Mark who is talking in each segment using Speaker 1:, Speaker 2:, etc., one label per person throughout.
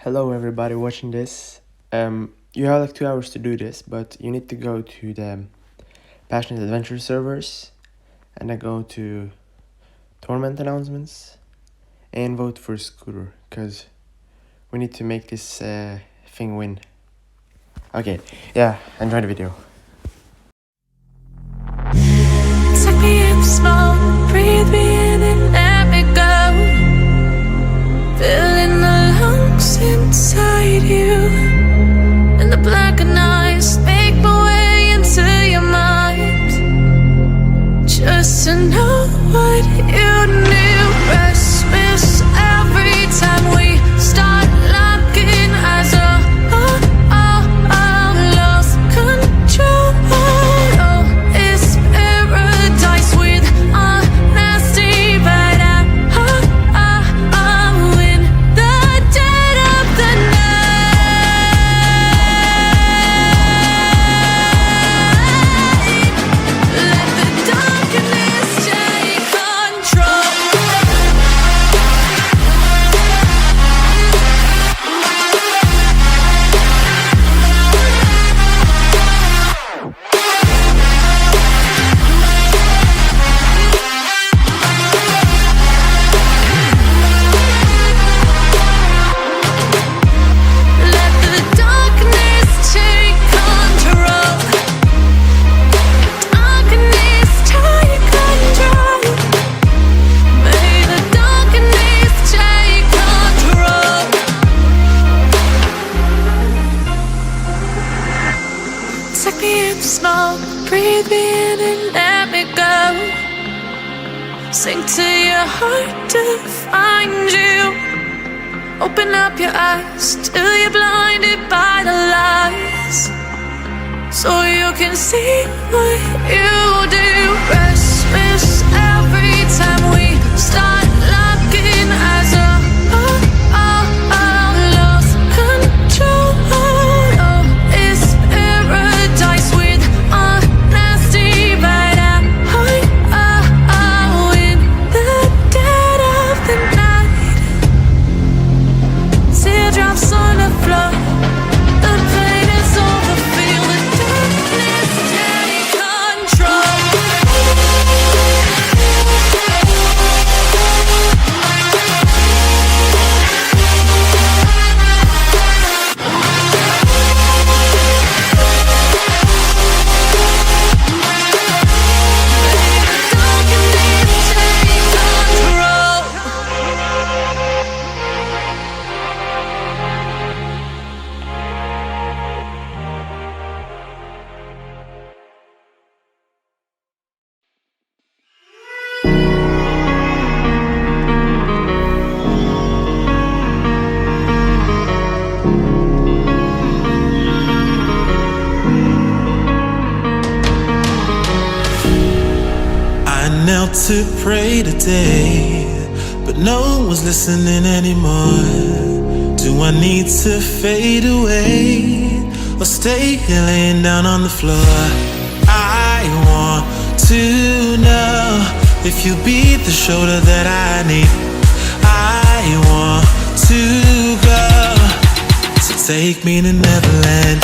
Speaker 1: Hello, everybody watching this. You have like 2 hours to do this, but you need to go to the Passionate Adventure servers and then go to tournament announcements and vote for Scooter because we need to make this thing win. Okay, yeah, enjoy the video.
Speaker 2: Take me in small, breathe me in and let me go. Filling the lungs inside you, and the blackened eyes make my way into your mind. Just to know what you knew. Restless every time we start locking eyes. Lost control. It's paradise with honesty, but I'm in the dead of the night. Let the darkness take control. Let the darkness take control. Darkness take control. May the darkness take control. Take me in smoke, breathe me in and let me go. Sink to your heart to find you. Open up your eyes till you're blinded by the lies, so you can see what you do. Restless every time we start locking eyes. Lost control. It's paradise with honesty, but I'm in the dead of the night. Teardrops on the floor. The pain is over. Feel the darkness take control. Darkness take control.
Speaker 3: I knelt to pray today, but no one's listening anymore. Do I need to fade away or stay here laying down on the floor? I want to know if you'll be the shoulder that I need. I want to go, so take me to Neverland.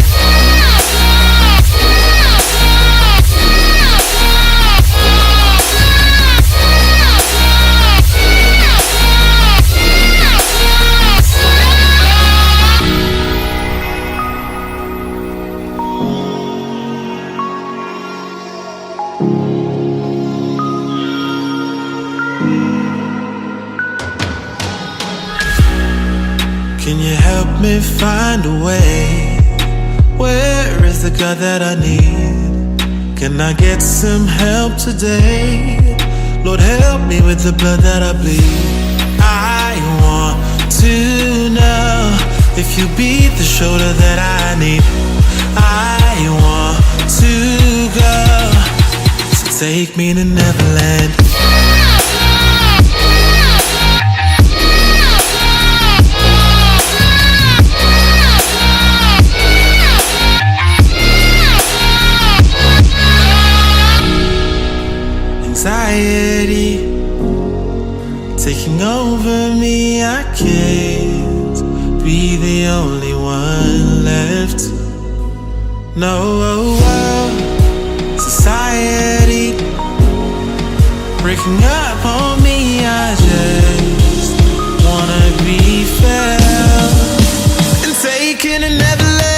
Speaker 3: Can you help me find a way? Where is the God that I need? Can I get some help today? Lord, help me with the blood that I bleed. I want to know if you be the shoulder that I need. I want to go, so take me to Neverland. Anxiety taking over me, I can't breathe left. No, society breaking up on me. I just wanna be felt and taken and never left.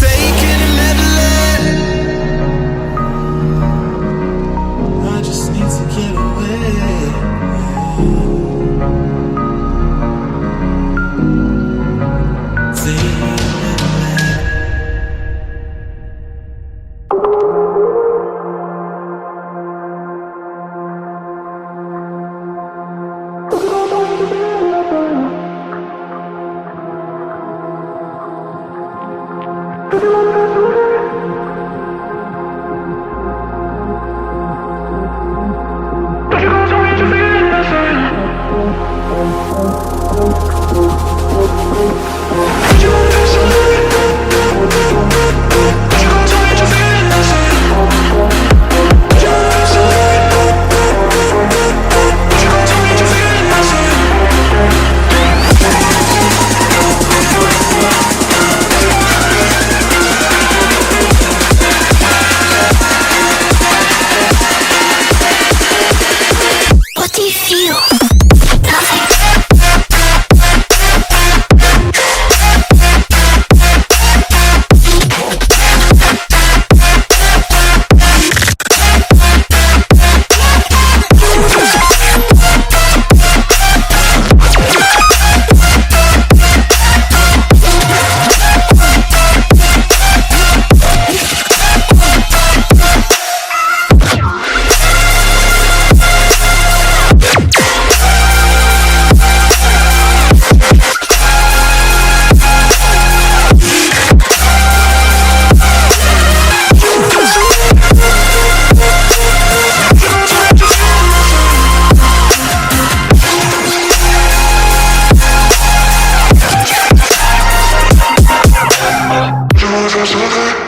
Speaker 3: Taken and never left. I just need to get away. Taken and never left.
Speaker 2: What do you feel? Nothing.
Speaker 4: Just